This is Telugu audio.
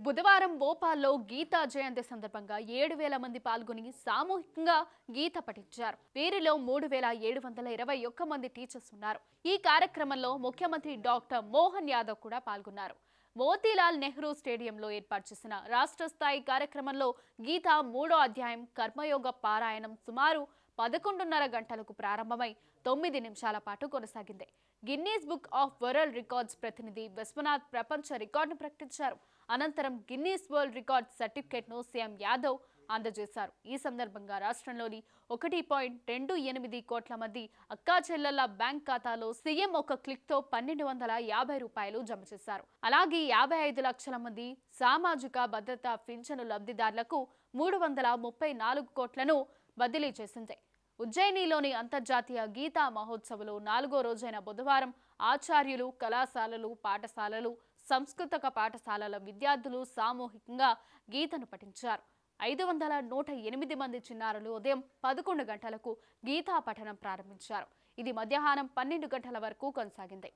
బుధవారం భోపాల్లో గీతా జయంతి సందర్భంగా 7,000 మంది పాల్గొని సామూహికంగా గీత పఠించారు. వీరిలో 3,721 మంది టీచర్స్ ఉన్నారు. ఈ కార్యక్రమంలో ముఖ్యమంత్రి డాక్టర్ మోహన్ యాదవ్ కూడా పాల్గొన్నారు. మోతీలాల్ నెహ్రూ స్టేడియంలో ఏర్పాటు చేసిన రాష్ట్ర స్థాయి కార్యక్రమంలో గీత 3వ అధ్యాయం కర్మయోగ పారాయణం సుమారు 11:30 గంటలకు ప్రారంభమై 9 నిమిషాల పాటు కొనసాగింది. Guinness book of world records ప్రతినిధి విశ్వనాథ్ ప్రపంచ రికార్డును ప్రకటించారు. అనంతరం గిన్నీస్ వరల్డ్ రికార్డ్ సర్టిఫికేట్ను సీఎం యాదవ్ అందజేశారు. ఈ సందర్భంగా రాష్ట్రంలోని 1.28 కోట్ల మంది అక్కా చెల్లెళ్ల బ్యాంక్ ఖాతాలో సీఎం ఒక క్లిక్తో 1,250 రూపాయలు జమ చేశారు. అలాగే 55 లక్షల మంది సామాజిక భద్రతా పింఛను లబ్ధిదారులకు 334 కోట్లను బదిలీ చేసింది. ఉజ్జయినిలోని అంతర్జాతీయ గీతా మహోత్సవ్లో 4వ రోజైన బుధవారం ఆచార్యులు, కళాశాలలు, పాఠశాలలు, సంస్కృతక పాఠశాలల విద్యార్థులు సామూహికంగా గీతను పఠించారు. 501 మంది చిన్నారులు ఉదయం 11 గంటలకు గీతా పఠనం ప్రారంభించారు. ఇది మధ్యాహ్నం 12 గంటల వరకు కొనసాగింది.